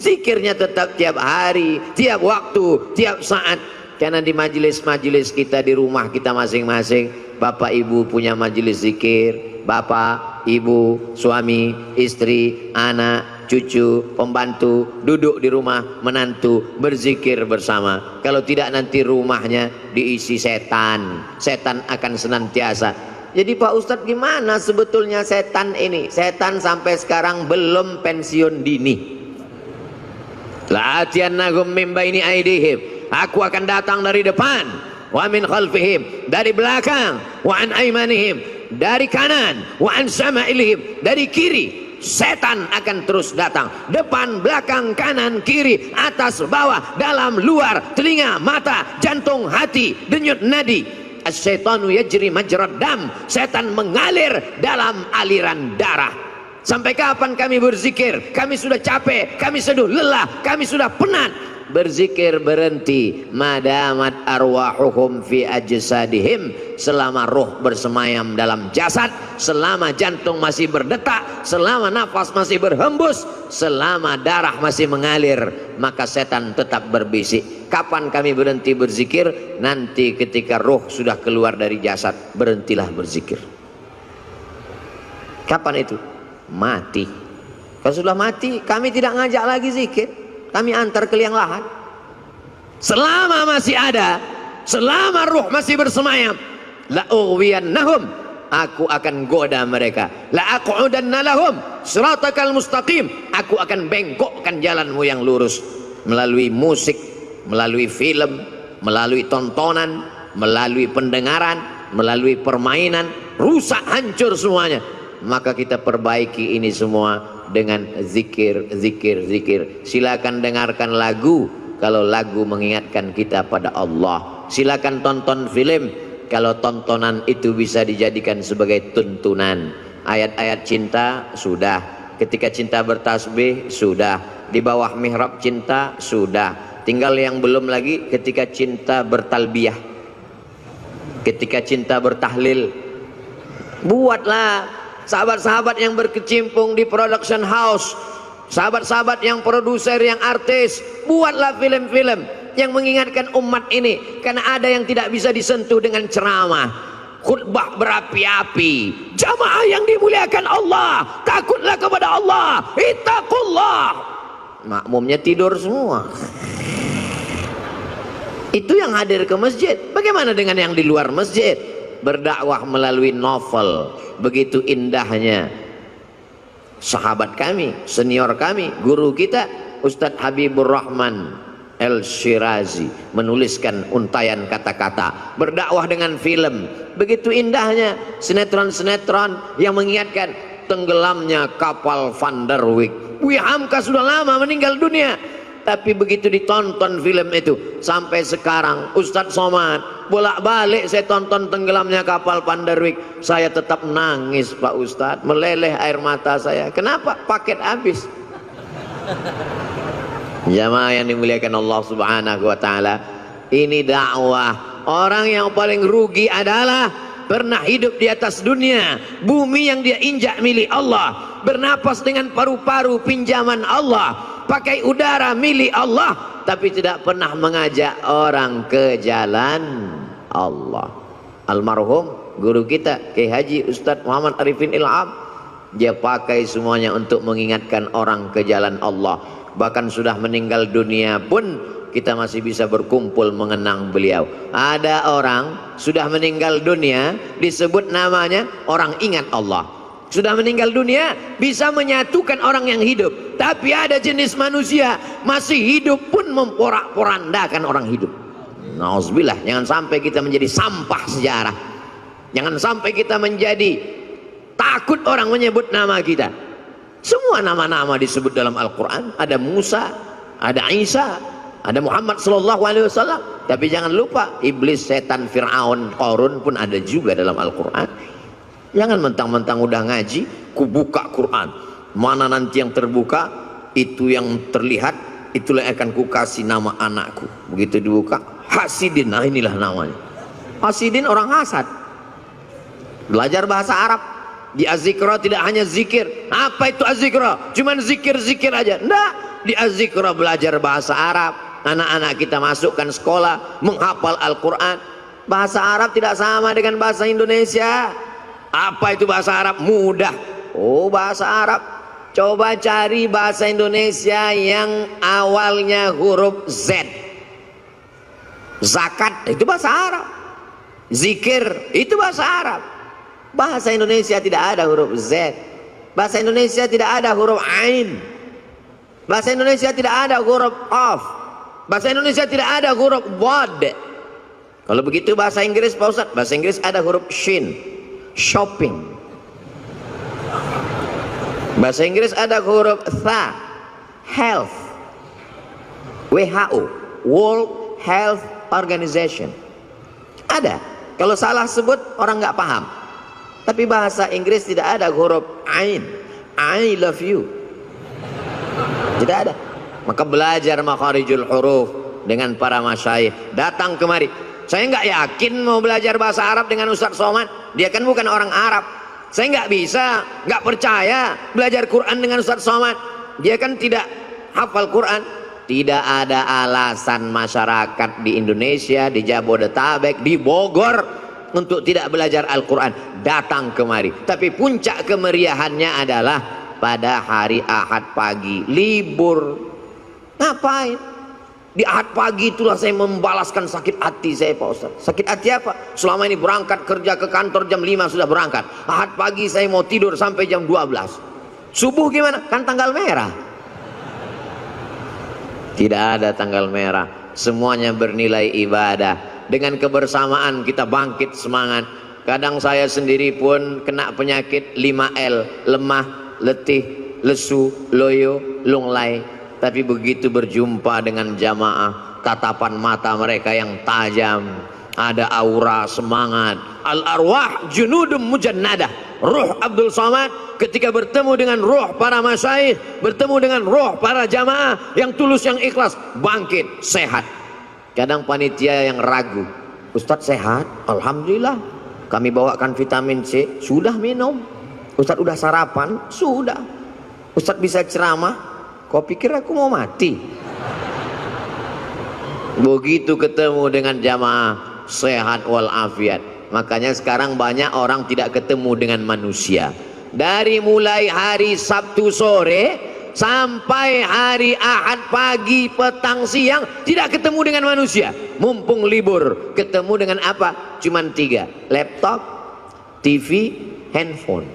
Zikirnya tetap tiap hari, tiap waktu, tiap saat. Karena di majelis-majelis kita, di rumah kita masing-masing, bapak ibu punya majelis zikir. Bapak, ibu, suami, istri, anak, cucu, pembantu, duduk di rumah, menantu, berzikir bersama. Kalau tidak nanti rumahnya diisi setan. Setan akan senantiasa. Jadi Pak Ustadz, gimana sebetulnya setan ini? Setan sampai sekarang belum pensiun dini. La'atiyannahum min baini aidihim, aku akan datang dari depan, wa min khalfihim, dari belakang, wa an aimanihim, dari kanan, wa an syama'ilihim, dari kiri. Setan akan terus datang, depan, belakang, kanan, kiri, atas, bawah, dalam, luar, telinga, mata, jantung, hati, denyut nadi. Asy-syaitanu yajri majrad dam, setan mengalir dalam aliran darah. Sampai kapan kami berzikir? Kami sudah capek, kami sudah lelah, kami sudah penat. Berzikir berhenti, madamat arwahuhum fi ajsadihim, selama roh bersemayam dalam jasad, selama jantung masih berdetak, selama nafas masih berhembus, selama darah masih mengalir, maka setan tetap berbisik. Kapan kami berhenti berzikir? Nanti ketika roh sudah keluar dari jasad, berhentilah berzikir. Kapan itu? Mati. Kalau sudah mati, kami tidak ngajak lagi zikir, kami antar ke liang lahat. Selama masih ada, selama ruh masih bersemayam, la ughwiyannahum, aku akan goda mereka. La aqudanna lahum siratakal mustaqim, aku akan bengkokkan jalanmu yang lurus. Melalui musik, melalui film, melalui tontonan, melalui pendengaran, melalui permainan, rusak hancur semuanya. Maka kita perbaiki ini semua dengan zikir, zikir, zikir. Silakan dengarkan lagu kalau lagu mengingatkan kita pada Allah. Silakan tonton film kalau tontonan itu bisa dijadikan sebagai tuntunan. Ayat-ayat cinta sudah, ketika cinta bertasbih sudah, di bawah mihrab cinta sudah. Tinggal yang belum lagi ketika cinta bertalbiyah, ketika cinta bertahlil. Buatlah sahabat-sahabat yang berkecimpung di production house, sahabat-sahabat yang produser, yang artis, buatlah film-film yang mengingatkan umat ini. Karena ada yang tidak bisa disentuh dengan ceramah, khutbah berapi-api. Jamaah yang dimuliakan Allah, takutlah kepada Allah, ittaqullah. Makmumnya tidur semua. Itu yang hadir ke masjid. Bagaimana dengan yang di luar masjid? Berdakwah melalui novel. Begitu indahnya sahabat kami, senior kami, guru kita Ustadz Habibur Rahman El-Shirazi menuliskan untayan kata-kata. Berdakwah dengan film. Begitu indahnya sinetron-sinetron yang mengingatkan tenggelamnya kapal Van der Wijk. Buya Hamka sudah lama meninggal dunia, tapi begitu ditonton film itu sampai sekarang Ustadz Somad bolak-balik saya tonton tenggelamnya kapal Van der Wijk, saya tetap nangis Pak Ustadz, meleleh air mata saya. Kenapa? Paket habis. Jamaah yang dimuliakan Allah Subhanahu wa taala, ini dakwah. Orang yang paling rugi adalah pernah hidup di atas dunia, bumi yang dia injak milik Allah, bernapas dengan paru-paru pinjaman Allah, pakai udara milik Allah, tapi tidak pernah mengajak orang ke jalan Allah. Almarhum guru kita Kiai Haji Ustadz Muhammad Arifin Ilham, dia pakai semuanya untuk mengingatkan orang ke jalan Allah. Bahkan sudah meninggal dunia pun kita masih bisa berkumpul mengenang beliau. Ada orang sudah meninggal dunia disebut namanya orang ingat Allah. Sudah meninggal dunia bisa menyatukan orang yang hidup. Tapi ada jenis manusia masih hidup pun memporak-porandakan orang hidup. Nauzubillah, jangan sampai kita menjadi sampah sejarah. Jangan sampai kita menjadi takut orang menyebut nama kita. Semua nama-nama disebut dalam Al-Quran. Ada Musa, ada Isa, ada Muhammad sallallahu alaihi wasallam. Tapi jangan lupa iblis, setan, Fir'aun, Qarun pun ada juga dalam Al-Quran. Jangan mentang-mentang udah ngaji, ku buka Quran. Mana nanti yang terbuka, itu yang terlihat, itulah yang akan ku kasih nama anakku. Begitu dibuka, Hasidin, nah inilah namanya. Hasidin orang hasad. Belajar bahasa Arab. Di Az-Zikra tidak hanya zikir. Apa itu Az-Zikra? Cuman zikir-zikir aja. Enggak. Di Az-Zikra belajar bahasa Arab. Anak-anak kita masukkan sekolah, menghafal Al-Quran. Bahasa Arab tidak sama dengan bahasa Indonesia. Apa itu bahasa Arab? Mudah. Oh, bahasa Arab. Coba cari bahasa Indonesia yang awalnya huruf Z. Zakat, itu bahasa Arab. Zikir, itu bahasa Arab. Bahasa Indonesia tidak ada huruf Z. Bahasa Indonesia tidak ada huruf Ain. Bahasa Indonesia tidak ada huruf Qaf. Bahasa Indonesia tidak ada huruf Wad. Kalau begitu bahasa Inggris Pak Ustadz, bahasa Inggris ada huruf Shin. Shopping. Bahasa Inggris ada huruf Tha. Health. WHO, World Health Organization. Ada. Kalau salah sebut orang nggak paham. Tapi bahasa Inggris tidak ada huruf Ain. I love you. Tidak ada. Maka belajar makharijul huruf dengan para masyayikh. Datang kemari. Saya nggak yakin mau belajar bahasa Arab dengan Ustadz Somad. Dia kan bukan orang Arab. Saya nggak bisa, nggak percaya belajar Quran dengan Ustadz Somad. Dia kan tidak hafal Quran. Tidak ada alasan masyarakat di Indonesia, di Jabodetabek, di Bogor untuk tidak belajar Al-Quran. Datang kemari. Tapi puncak kemeriahannya adalah pada hari Ahad pagi, libur. Ngapain? Di Ahad pagi itulah saya membalaskan sakit hati saya Pak Ustaz. Sakit hati apa? Selama ini berangkat kerja ke kantor jam 5 sudah berangkat. Ahad pagi saya mau tidur sampai jam 12. Subuh gimana? Kan tanggal merah. Tidak ada tanggal merah. Semuanya bernilai ibadah. Dengan kebersamaan kita bangkit semangat. Kadang saya sendiri pun kena penyakit 5L, lemah, letih, lesu, loyo, lunglai. Tapi begitu berjumpa dengan jamaah, tatapan mata mereka yang tajam, ada aura semangat. Al-arwah junudum mujannadah. Ruh Abdul Somad ketika bertemu dengan ruh para masyayikh, bertemu dengan ruh para jamaah yang tulus, yang ikhlas, bangkit, sehat. Kadang panitia yang ragu, Ustadz sehat? Alhamdulillah. Kami bawakan vitamin C, sudah minum. Ustadz udah sarapan? Sudah. Ustadz bisa ceramah? Kau pikir aku mau mati? Begitu ketemu dengan jamaah, sehat walafiat. Makanya sekarang banyak orang tidak ketemu dengan manusia. Dari mulai hari Sabtu sore sampai hari Ahad pagi, petang, siang tidak ketemu dengan manusia. Mumpung libur, ketemu dengan apa? Cuman 3, laptop, TV, handphone.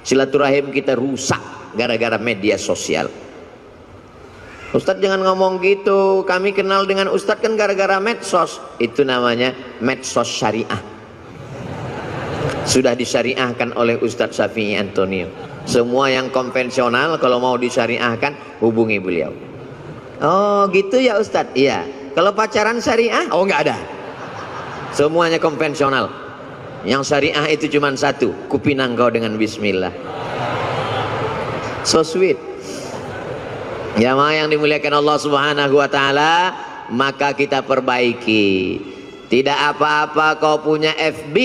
Silaturahim kita rusak gara-gara media sosial. Ustadz jangan ngomong gitu, kami kenal dengan Ustadz kan gara-gara medsos. Itu namanya medsos syariah. Sudah disyariahkan oleh Ustadz Syafi'i Antonio. Semua yang konvensional kalau mau disyariahkan hubungi beliau. Oh gitu ya Ustadz? Iya. Kalau pacaran syariah? Oh nggak ada. Semuanya konvensional. Yang syariah itu cuma satu, kupinang kau dengan bismillah. So sweet. Jamaah yang dimuliakan Allah Subhanahu wa taala, maka kita perbaiki. Tidak apa-apa kau punya FB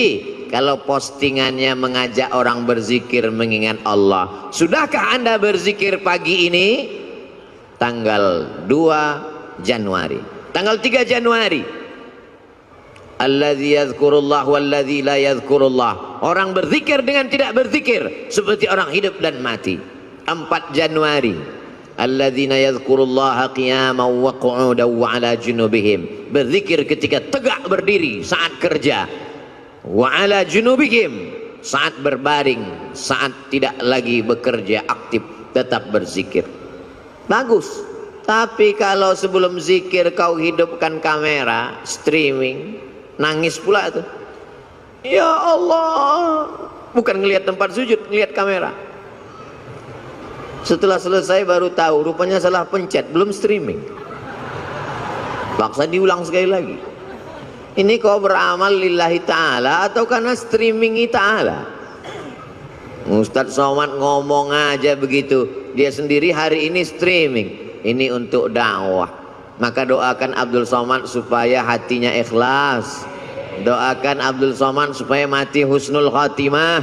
kalau postingannya mengajak orang berzikir mengingat Allah. Sudahkah Anda berzikir pagi ini? Tanggal 2 Januari. Tanggal 3 Januari. Alladzi yadhkurullah walladzi la yadhkurullah. Orang berzikir dengan tidak berzikir seperti orang hidup dan mati. 4 Januari. Alladzina yadhkurullaha qiyaman wa qu'udan wa 'ala junubihim. Berzikir ketika tegak berdiri saat kerja. Wa 'ala junubihim, saat berbaring, saat tidak lagi bekerja aktif tetap berzikir. Bagus. Tapi kalau sebelum zikir kau hidupkan kamera, streaming, nangis pula tuh. Ya Allah. Bukan ngelihat tempat sujud, ngelihat kamera. Setelah selesai baru tahu rupanya salah pencet, belum streaming. Paksa diulang sekali lagi. Ini kau beramal lillahi ta'ala atau karena streamingi ta'ala? Ustadz Somad ngomong aja begitu, dia sendiri hari ini streaming. Ini untuk dakwah. Maka doakan Abdul Somad supaya hatinya ikhlas. Doakan Abdul Somad supaya mati husnul khatimah.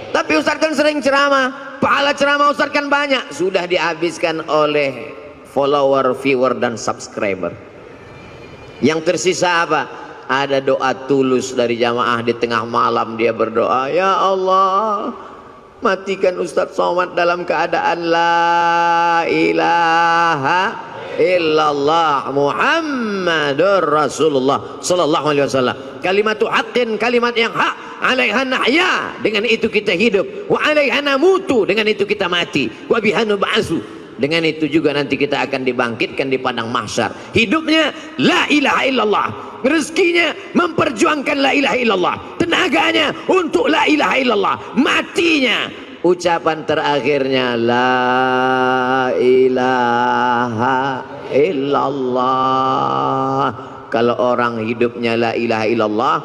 Tapi Ustadz kan sering ceramah, pahala ceramah Ustadz kan banyak, sudah dihabiskan oleh follower, viewer dan subscriber. Yang tersisa apa? Ada doa tulus dari jamaah di tengah malam dia berdoa, ya Allah matikan Ustadz Somad dalam keadaan la ilaha illallah Muhammadur Rasulullah sallallahu alaihi wasallam. Kalimatu haqqin, kalimat yang hak. Alaiha nahya, dengan itu kita hidup. Wa alaiha namutu, dengan itu kita mati. Wa biha nub'atsu, dengan itu juga nanti kita akan dibangkitkan di padang mahsyar. Hidupnya la ilaha illallah, rezekinya memperjuangkan la ilaha illallah, tenaganya untuk la ilaha illallah, matinya ucapan terakhirnya la ilaha illallah. Kalau orang hidupnya la ilaha illallah,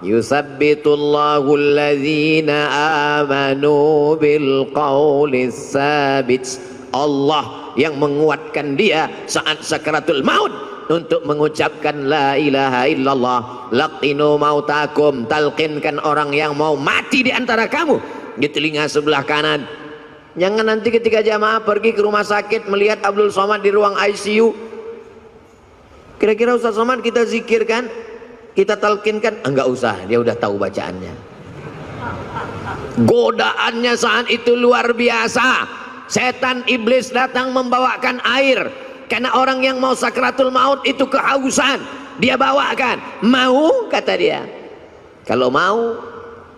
yusabbitullahu alladzina amanu bil qawlis sabit. Allah yang menguatkan dia saat sakaratul maut untuk mengucapkan la ilaha illallah. Laqinu mautakum, talqinkan orang yang mau mati di antara kamu di telinga sebelah kanan. Jangan nanti ketika jamaah pergi ke rumah sakit melihat Abdul Somad di ruang ICU, kira-kira Ustaz Somad kita zikirkan, kita talqinkan, enggak usah, dia udah tahu bacaannya. Godaannya saat itu luar biasa. Setan iblis datang membawakan air, karena orang yang mau sakratul maut itu kehausan. Dia bawakan, mau, kata dia. Kalau mau,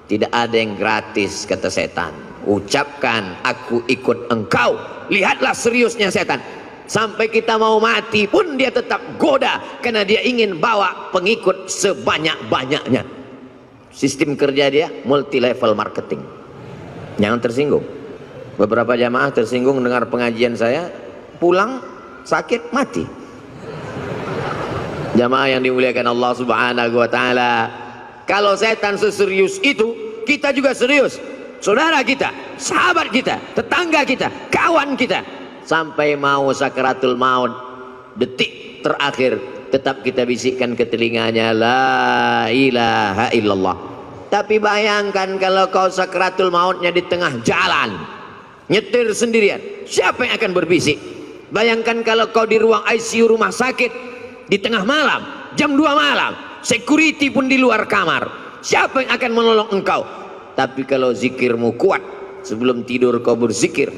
tidak ada yang gratis, kata setan. Ucapkan aku ikut engkau. Lihatlah seriusnya setan. Sampai kita mau mati pun dia tetap goda, karena dia ingin bawa pengikut sebanyak-banyaknya. Sistem kerja dia multi level marketing. Jangan tersinggung. Beberapa jamaah tersinggung dengar pengajian saya, pulang sakit mati. Jamaah yang dimuliakan Allah Subhanahu wa taala, kalau setan seserius itu, kita juga serius. Saudara kita, sahabat kita, tetangga kita, kawan kita, sampai mau sakaratul maut, detik terakhir tetap kita bisikkan ke telinganya la ilaha illallah. Tapi bayangkan kalau kau sakaratul mautnya di tengah jalan, nyetir sendirian, siapa yang akan berbisik? Bayangkan kalau kau di ruang ICU rumah sakit di tengah malam, jam 2 malam, security pun di luar kamar, siapa yang akan menolong engkau? Tapi kalau zikirmu kuat, sebelum tidur kau berzikir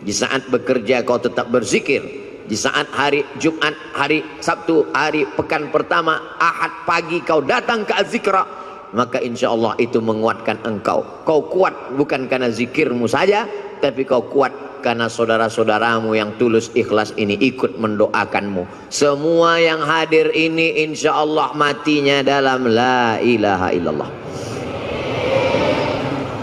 Di saat bekerja kau tetap berzikir. Di saat hari Jumat, hari Sabtu, hari pekan pertama, Ahad pagi kau datang ke Az-Zikra, maka insya Allah itu menguatkan engkau. Kau kuat bukan karena zikirmu saja, tapi kau kuat karena saudara-saudaramu yang tulus ikhlas ini ikut mendoakanmu. Semua yang hadir ini insya Allah matinya dalam la ilaha illallah.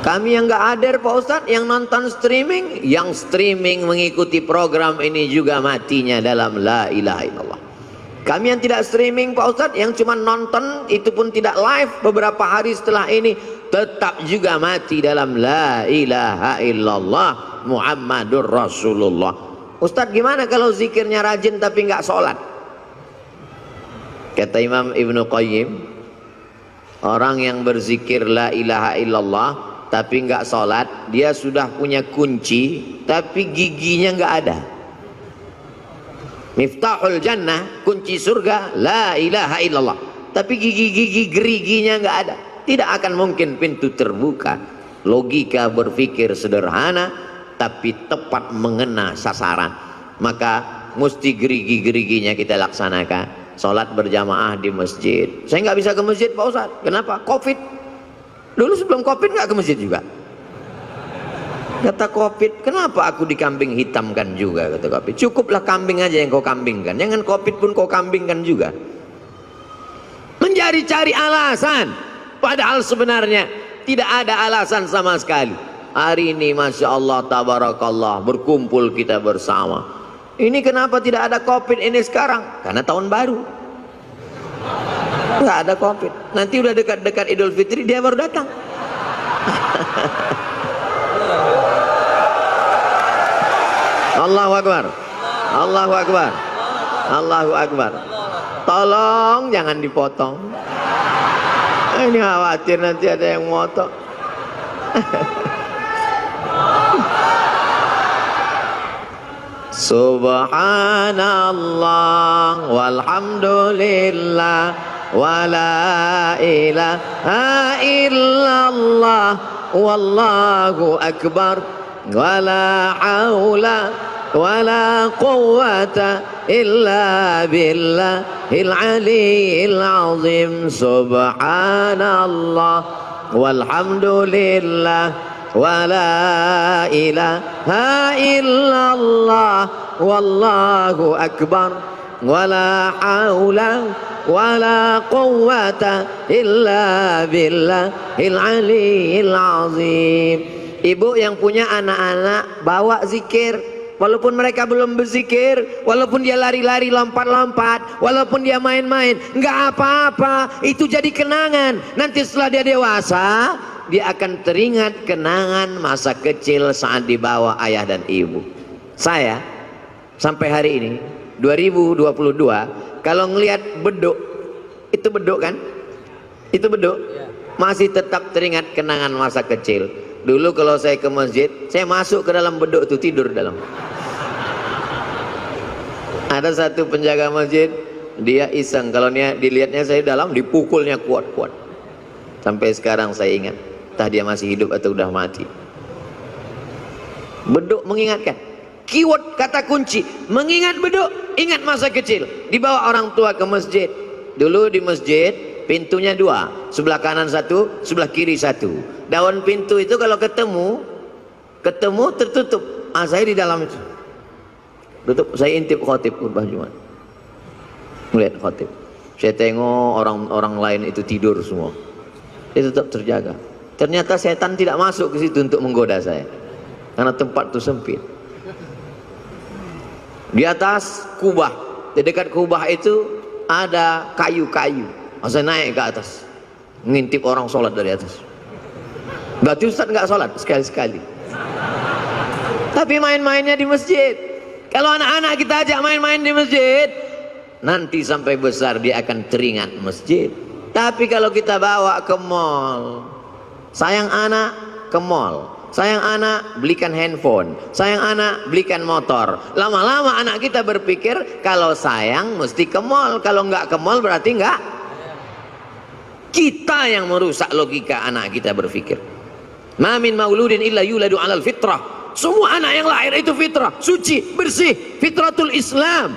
Kami yang nggak hadir Pak Ustadz, yang nonton streaming, yang streaming mengikuti program ini juga matinya dalam la ilaha illallah. Kami yang tidak streaming Pak Ustadz, yang cuma nonton, itu pun tidak live beberapa hari setelah ini, tetap juga mati dalam la ilaha illallah Muhammadur Rasulullah. Ustadz gimana kalau zikirnya rajin tapi nggak sholat? Kata Imam Ibnu Qayyim, orang yang berzikir la ilaha illallah tapi nggak sholat, dia sudah punya kunci tapi giginya nggak ada. Miftahul jannah, kunci surga, la ilaha illallah, tapi gigi-gigi geriginya nggak ada. Tidak akan mungkin pintu terbuka. Logika berpikir sederhana tapi tepat mengena sasaran. Maka mesti gerigi-geriginya kita laksanakan. Sholat berjamaah di masjid. Saya nggak bisa ke masjid Pak Ustadz. Kenapa? Covid. Dulu sebelum Covid nggak ke masjid juga. Kata Covid, kenapa aku dikambing hitamkan juga? Kata Covid, cukuplah kambing aja yang kau kambingkan, jangan Covid pun kau kambingkan juga. Mencari-cari alasan, padahal sebenarnya tidak ada alasan sama sekali. Hari ini Masya Allah Tabarakallah, berkumpul kita bersama. Ini kenapa tidak ada Covid ini sekarang? Karena tahun baru nggak ada Covid. Nanti udah dekat-dekat Idul Fitri dia baru datang. Allahu Akbar, Allahu Akbar, Allahu Akbar. Tolong jangan dipotong. Ini khawatir nanti ada yang moto. Subhanallah walhamdulillah wa la ilaha illallah wallahu akbar wa la haula wa la quwwata illa billahil aliyyil azim. Subhanallah walhamdulillah wa la ilaha illallah wallahu akbar wa la haula wa la quwwata illa billahil aliyyil azim. Ibu yang punya anak-anak bawa zikir, walaupun mereka belum berzikir, walaupun dia lari-lari lompat-lompat, walaupun dia main-main, nggak apa-apa, itu jadi kenangan. Nanti setelah dia dewasa, dia akan teringat kenangan masa kecil saat dibawa ayah dan ibu. Saya sampai hari ini 2022 kalau ngelihat beduk, itu beduk kan? Itu beduk, masih tetap teringat kenangan masa kecil. Dulu kalau saya ke masjid, saya masuk ke dalam beduk itu, tidur dalam. Ada satu penjaga masjid, dia iseng, kalau dilihatnya saya dalam, dipukulnya kuat-kuat. Sampai sekarang saya ingat, entah dia masih hidup atau udah mati. Beduk mengingatkan. Keyword kata kunci, mengingat beduk, ingat masa kecil. Dibawa orang tua ke masjid. Dulu di masjid pintunya dua, sebelah kanan satu, sebelah kiri satu. Daun pintu itu kalau ketemu tertutup. Saya di dalam itu tutup. Saya intip khotib khutbah Jumat, melihat khotib. Saya tengok orang-orang lain itu tidur semua, dia tetap terjaga. Ternyata setan tidak masuk ke situ untuk menggoda saya, karena tempat itu sempit. Di atas kubah, di dekat kubah itu ada kayu-kayu. Saya naik ke atas, ngintip orang sholat dari atas. Berarti Ustaz nggak sholat sekali-sekali. Tapi main-mainnya di masjid. Kalau anak-anak kita ajak main-main di masjid, nanti sampai besar dia akan teringat masjid. Tapi kalau kita bawa ke mall, sayang anak ke mall, sayang anak belikan handphone, sayang anak belikan motor. Lama-lama anak kita berpikir kalau sayang mesti ke mall, kalau nggak ke mall berarti nggak. Kita yang merusak logika anak kita berpikir. Ma min mauludin illa yuladu 'alal fitrah Semua anak yang lahir itu fitrah, suci, bersih, fitratul Islam.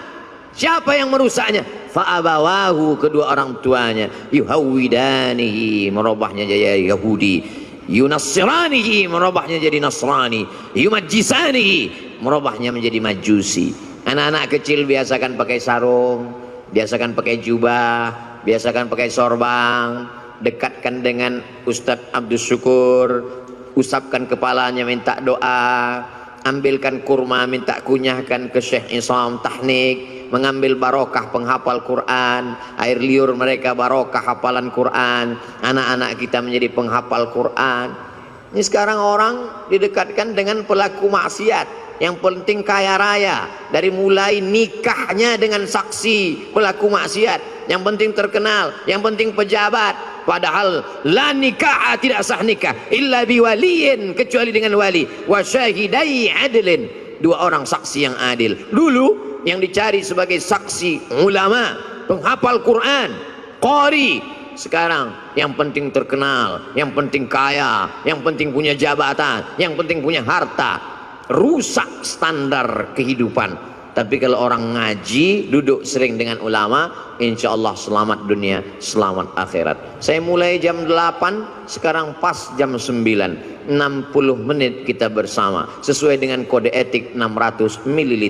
Siapa yang merusaknya? Fa'abawahu, kedua orang tuanya, yuhawwidanihi, merubahnya jadi Yahudi, yunassiranihi, merubahnya jadi Nasrani, yumajjisanihi, merubahnya menjadi Majusi. Anak-anak kecil biasakan pakai sarung, biasakan pakai jubah, biasakan pakai sorbang, dekatkan dengan Ustadz Abdus Syukur, usapkan kepalanya minta doa, ambilkan kurma minta kunyahkan ke Syekh Isam Tahnik, mengambil barokah penghafal Quran, air liur mereka barokah hafalan Quran, anak-anak kita menjadi penghafal Quran. Ini sekarang orang didekatkan dengan pelaku maksiat, yang penting kaya raya, dari mulai nikahnya dengan saksi pelaku maksiat, yang penting terkenal, yang penting pejabat, padahal la nikah, tidak sah nikah illa biwaliyin, kecuali dengan wali, wa syahidai adlin, dua orang saksi yang adil. Dulu yang dicari sebagai saksi ulama, penghafal Quran, qari. Sekarang yang penting terkenal, yang penting kaya, yang penting punya jabatan, yang penting punya harta. Rusak standar kehidupan. Tapi kalau orang ngaji, duduk sering dengan ulama, insya Allah selamat dunia, selamat akhirat. Saya mulai jam 8, sekarang pas jam 9, 60 menit kita bersama, sesuai dengan kode etik 600 ml.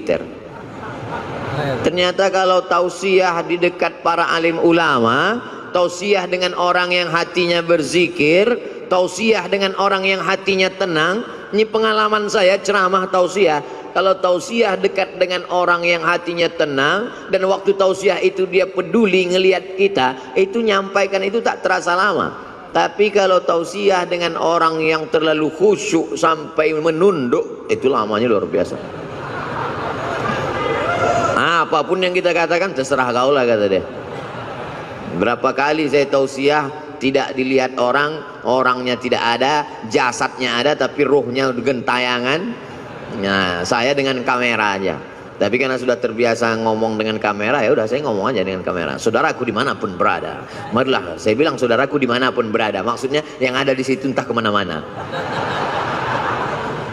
Ternyata kalau tausiah di dekat para alim ulama, tausiah dengan orang yang hatinya berzikir, tausiah dengan orang yang hatinya tenang. Ini pengalaman saya ceramah tausiah. Kalau tausiah dekat dengan orang yang hatinya tenang, dan waktu tausiah itu dia peduli ngelihat kita, itu nyampaikan itu tak terasa lama. Tapi kalau tausiah dengan orang yang terlalu khusyuk sampai menunduk, itu lamanya luar biasa. Apapun yang kita katakan terserah kau lah, kata dia. Berapa kali saya tausiah tidak dilihat orang, orangnya tidak ada, jasadnya ada tapi ruhnya gentayangan. Nah, saya dengan kamera aja. Tapi karena sudah terbiasa ngomong dengan kamera, ya udah saya ngomong aja dengan kamera. Saudaraku dimanapun berada, marilah saya bilang saudaraku dimanapun berada. Maksudnya yang ada di situ entah kemana-mana.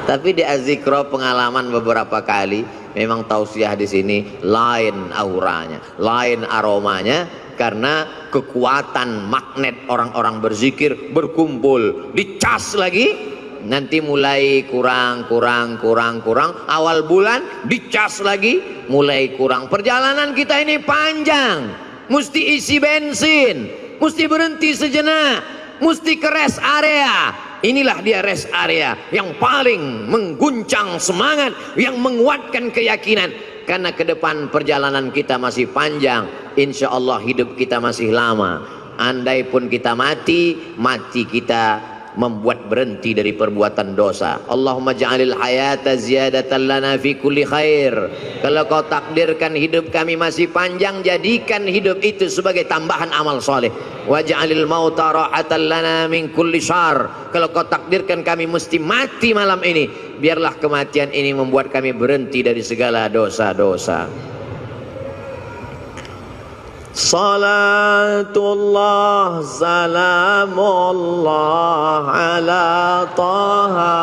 Tapi di Azikro pengalaman beberapa kali, memang tausiah di sini lain auranya, lain aromanya. Karena kekuatan magnet orang-orang berzikir berkumpul, dicas lagi, nanti mulai kurang, awal bulan dicas lagi, mulai kurang. Perjalanan kita ini panjang, mesti isi bensin, mesti berhenti sejenak, mesti ke rest area. Inilah dia rest area yang paling mengguncang semangat, yang menguatkan keyakinan. Karena ke depan perjalanan kita masih panjang, insya Allah hidup kita masih lama. Andai pun kita mati, mati kita membuat berhenti dari perbuatan dosa. Allahumma ja'alil hayata ziyadatan lana fi kulli khair. Kalau kau takdirkan hidup kami masih panjang, jadikan hidup itu sebagai tambahan amal soleh. Waj'alil mauta rahatan lana min kulli syarr. Kalau kau takdirkan kami mesti mati malam ini, biarlah kematian ini membuat kami berhenti dari segala dosa-dosa. Salatullah salamullah ala taha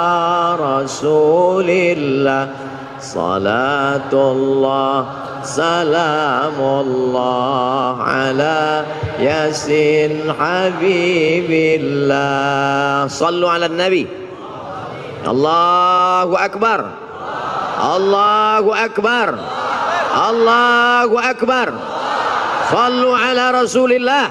rasulillah. Salatullah salamullah ala yasin habibillah. Sallu ala nabi. Allahu akbar, Allahu akbar, Allahu akbar. Sallu ala rasulillah.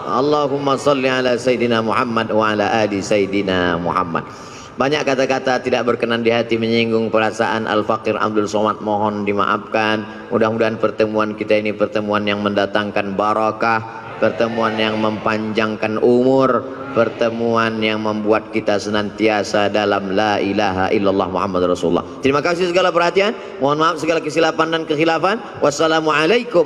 Allahumma salli ala Sayyidina Muhammad wa ala ali Sayyidina Muhammad. Banyak kata-kata tidak berkenan di hati, menyinggung perasaan Al-Faqir Abdul Somad, mohon dimaafkan. Mudah-mudahan pertemuan kita ini pertemuan yang mendatangkan barakah, pertemuan yang mempanjangkan umur, pertemuan yang membuat kita senantiasa dalam la ilaha illallah Muhammad Rasulullah. Terima kasih segala perhatian, mohon maaf segala kesilapan dan kekhilafan. Wassalamualaikum.